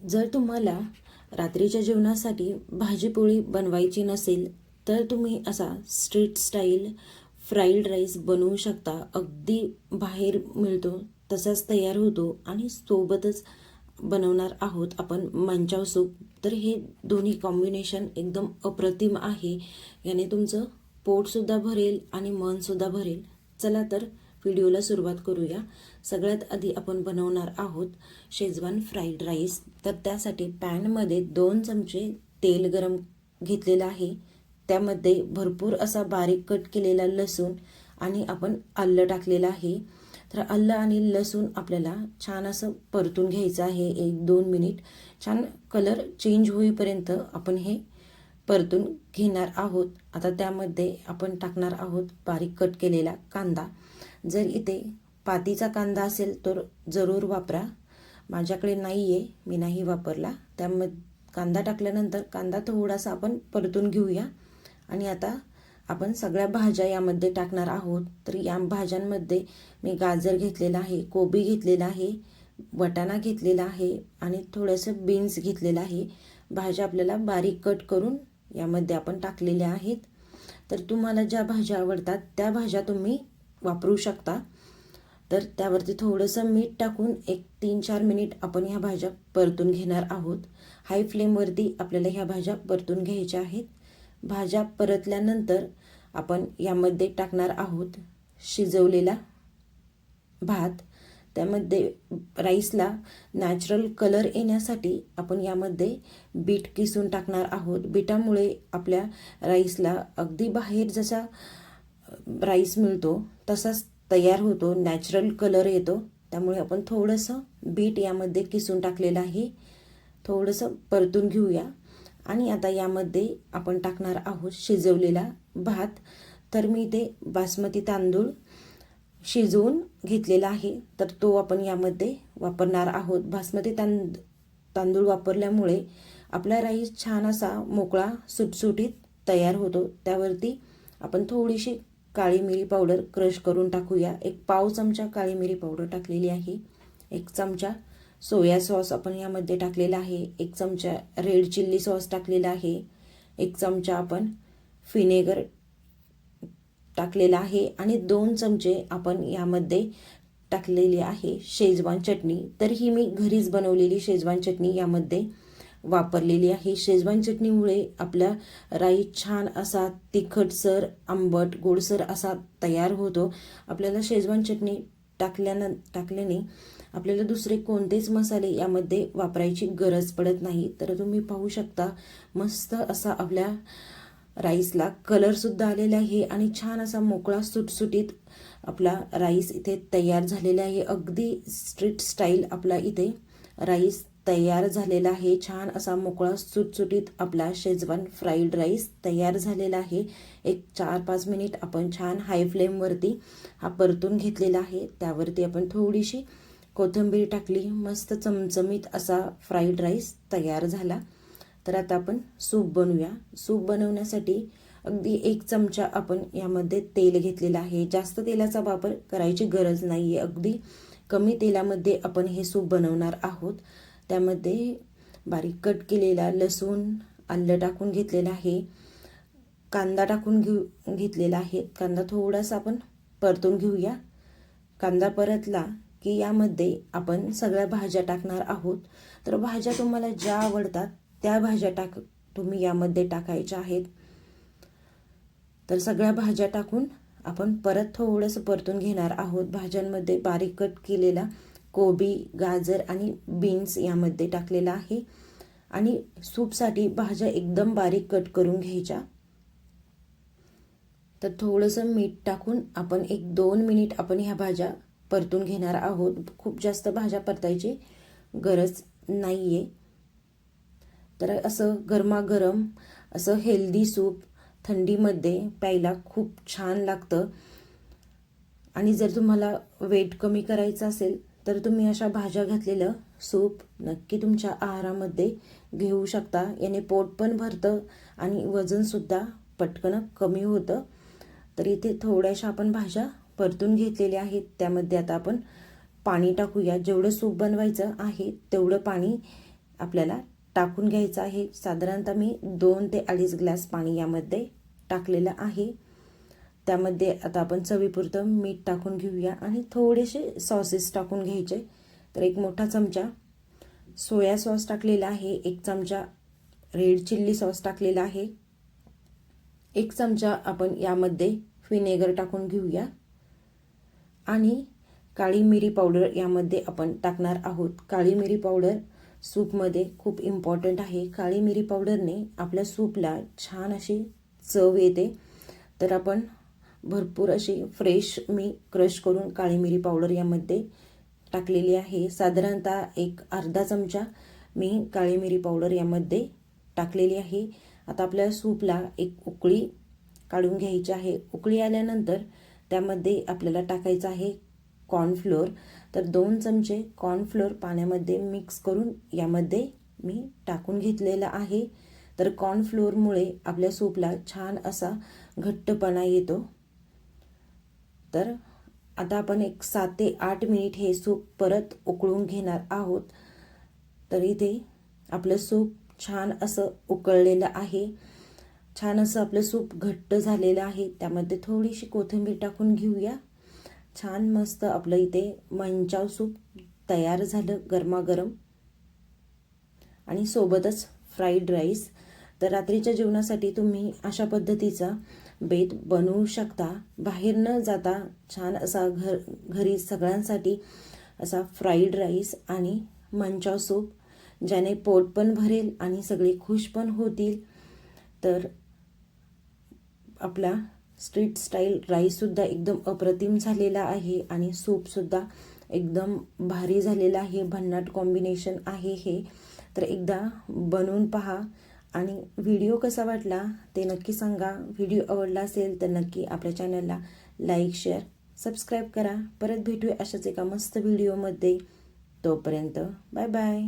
जर तुम्हाला रात्रीच्या जेवणासाठी भाजीपोळी बनवायची नसेल तर तुम्ही असा स्ट्रीट स्टाईल फ्राईड राईस बनवू शकता. अगदी बाहेर मिळतो तसाच तयार होतो आणि सोबतच बनवणार आहोत आपण मंचाव सूप. तर हे दोन्ही कॉम्बिनेशन एकदम अप्रतिम आहे. याने तुमचं पोटसुद्धा भरेल आणि मनसुद्धा भरेल. चला तर व्हिडिओला सुरुवात करूया. सगळ्यात आधी आपण बनवणार आहोत शेजवान फ्राईड राईस. तर त्यासाठी पॅनमध्ये 2 चमचे तेल गरम घेतलेलं आहे. त्यामध्ये भरपूर असा बारीक कट केलेला लसूण आणि आपण आलं टाकलेलं आहे. तर आलं आणि लसूण आपल्याला छान असं परतून घ्यायचं आहे. 1-2 मिनिट छान कलर चेंज होईपर्यंत आपण हे परतून घेणार आहोत. आता त्यामध्ये आपण टाकणार आहोत बारीक कट केलेला कांदा. जर इथे पातीचा कांदा असेल तर जरूर वापरा. माझ्याकडे नाही आहे, मी नाही वापरला. त्यामध्ये कांदा टाकल्यानंतर कांदा थोडासा आपण परतून घेऊया. आणि आता आपण सगळ्या भाज्या यामध्ये टाकणार आहोत. तर या भाज्यांमध्ये मी गाजर घेतलेला आहे, कोबी घेतलेला आहे, वाटाणा घेतलेला आहे आणि थोडंसं बीन्स घेतलेलं आहे. भाज्या आपल्याला बारीक कट करून यामध्ये आपण टाकलेल्या आहेत. तर तुम्हाला ज्या भाज्या आवडतात त्या भाज्या तुम्ही वापरू शकता. तर त्यावरती थोडंसं मीठ टाकून 3-4 मिनिट आपण ह्या भाज्या परतून घेणार आहोत. हाय फ्लेमवरती आपल्याला ह्या भाज्या परतून घ्यायच्या आहेत. भाज्या परतल्यानंतर आपण यामध्ये टाकणार आहोत शिजवलेला भात. त्यामध्ये राईसला नॅचरल कलर येण्यासाठी आपण यामध्ये बीट किसून टाकणार आहोत. बीटामुळे आपल्या राईसला अगदी बाहेर जसा राईस मिळतो तसाच तयार होतो, नॅचरल कलर येतो. त्यामुळे आपण थोडंसं बीट यामध्ये किसून टाकलेलं आहे. थोडंसं परतून घेऊया. आणि आता यामध्ये आपण टाकणार आहोत शिजवलेला भात. तर मी ते बासमती तांदूळ शिजवून घेतलेला आहे, तर तो आपण यामध्ये वापरणार आहोत. बासमती तांदूळ वापरल्यामुळे आपला राईस छान असा मोकळा सुटसुटीत तयार होतो. त्यावरती आपण थोडीशी काळी मिरी पावडर क्रश करून टाकूया. 1 पाव चमचा काळी मिरी पावडर टाकलेली आहे. 1 चमचा सोया सॉस आपण यामध्ये टाकलेला आहे. 1 चमचा रेड चिल्ली सॉस टाकलेला आहे. 1 चमचा आपण व्हिनेगर टाकलेला आहे आणि 2 चमचे आपण यामध्ये टाकलेली आहे शेजवान चटणी. तर ही मी घरीच बनवलेली शेजवान चटणी यामध्ये वापरलेली आहे. शेजवान चटणीमुळे आपला राईस छान असा तिखटसर, आंबट, गोडसर असा तयार होतो. आपल्याला शेजवान चटणी टाकल्याने आपल्याला दुसरे कोणतेच मसाले यामध्ये वापरायची गरज पडत नाही. तर तुम्ही पाहू शकता मस्त असा आपल्या राईसला कलरसुद्धा आलेला आहे आणि छान असा मोकळा सुटसुटीत आपला राईस इथे तयार झालेला आहे. अगदी स्ट्रीट स्टाईल आपला इथे राईस तयार झालेला आहे. छान असा मोकळा सुटसुटीत आपला शेजवान फ्राईड राईस तयार झालेला आहे. 4-5 मिनिट आपण छान हाय फ्लेमवरती हा परतून घेतलेला आहे. त्यावरती आपण थोडीशी कोथिंबीर टाकली. मस्त चमचमीत असा फ्राईड राईस तयार झाला. तर आता आपण सूप बनवूया. सूप बनवण्यासाठी अगदी 1 चमचा आपण यामध्ये तेल घेतलेला आहे. जास्त तेलाचा वापर करायची गरज नाही आहे. अगदी कमी तेलामध्ये आपण हे सूप बनवणार आहोत. त्यामध्ये बारीक कट केलेला लसूण, आलं टाकून घेतलेलं आहे, कांदा टाकून घेतलेला आहे. कांदा थोडासा आपण परतून घेऊया. कांदा परतला की यामध्ये आपण सगळ्या भाज्या टाकणार आहोत. तर भाज्या तुम्हाला ज्या आवडतात त्या भाज्या तुम्ही यामध्ये टाकायच्या आहेत. तर सगळ्या भाज्या टाकून आपण परत थोडंसं परतून घेणार आहोत. भाज्यांमध्ये बारीक कट केलेला कोबी, गाजर आणि बीन्स यामध्ये टाकलेला आहे. आणि सूपसाठी भाज्या एकदम बारीक कट करून घ्यायच्या. तर थोडंसं मीठ टाकून आपण 1-2 मिनिट आपण ह्या भाज्या परतून घेणार आहोत. खूप जास्त भाज्या परतायची गरज नाही आहे. तर असं गरमागरम असं हेल्दी सूप थंडीमध्ये प्यायला खूप छान लागतं. आणि जर तुम्हाला वेट कमी करायचं असेल तर तुम्ही अशा भाज्या घातलेलं सूप नक्की तुमच्या आहारामध्ये घेऊ शकता. याने पोट पण भरतं आणि वजनसुद्धा पटकन कमी होतं. तर इथे थोड्याशा आपण भाज्या परतून घेतलेल्या आहेत. त्यामध्ये आता आपण पाणी टाकूया. जेवढं सूप बनवायचं आहे तेवढं पाणी आपल्याला टाकून घ्यायचं आहे. साधारणतः मी 2 ते 2.5 ग्लास पाणी यामध्ये टाकलेलं आहे. त्यामध्ये आता आपण चवीपुरतं मीठ टाकून घेऊया आणि थोडेसे सॉसेस टाकून घ्यायचे. तर 1 मोठा चमचा सोया सॉस टाकलेला आहे, 1 चमचा रेड चिल्ली सॉस टाकलेला आहे, 1 चमचा आपण यामध्ये व्हिनेगर टाकून घेऊया आणि काळी मिरी पावडर यामध्ये आपण टाकणार आहोत. काळी मिरी पावडर सूपमध्ये खूप इम्पॉर्टंट आहे. काळी मिरी पावडरने आपल्या सूपला छान अशी चव येते. तर आपण भरपूर अशी फ्रेश मी क्रश करून काळी मिरी पावडर यामध्ये टाकलेली आहे. साधारणतः 1 अर्धा चमचा मी काळी मिरी पावडर यामध्ये टाकलेली आहे. आता आपल्या सूपला एक उकळी काढून घ्यायची आहे. उकळी आल्यानंतर त्यामध्ये आपल्याला टाकायचं आहे कॉर्नफ्लोअर. तर 2 चमचे कॉर्नफ्लोअर पाण्यामध्ये मिक्स करून यामध्ये मी टाकून घेतलेला आहे. तर कॉर्नफ्लोअरमुळे आपल्या सूपला छान असा घट्टपणा येतो. तर आता आपण 7 ते 8 मिनिट हे सूप परत उकळून घेणार आहोत. तर इथे आपलं सूप छान असं उकळलेलं आहे. छान असं आपलं सूप घट्ट झालेलं आहे. त्यामध्ये थोडीशी कोथिंबीर टाकून घेऊया. छान मस्त आपलं इथे मंचाव सूप तयार झालं गरमागरम आणि सोबतच फ्राईड राईस. तर रात्रीच्या जेवणासाठी तुम्ही अशा पद्धतीचा बेत बनवू शकता. बाहेर न जाता छान असा घरी सगळ्यांसाठी असा फ्राईड राईस आणि मंचाव सूप, ज्याने पोट पण भरेल आणि सगळे खुश पण होतील. तर आपला स्ट्रीट स्टाईल राईससुद्धा एकदम अप्रतिम झालेला आहे आणि सूपसुद्धा एकदम भारी झालेला आहे. भन्नाट कॉम्बिनेशन आहे हे. तर एकदा बनवून पहा आणि व्हिडिओ कसा वाटला ते नक्की सांगा. व्हिडिओ आवडला असेल तर नक्की आपल्या चॅनलला लाईक, शेअर, सबस्क्राईब करा. परत भेटूया अशाच एका मस्त व्हिडिओमध्ये. तोपर्यंत बाय बाय.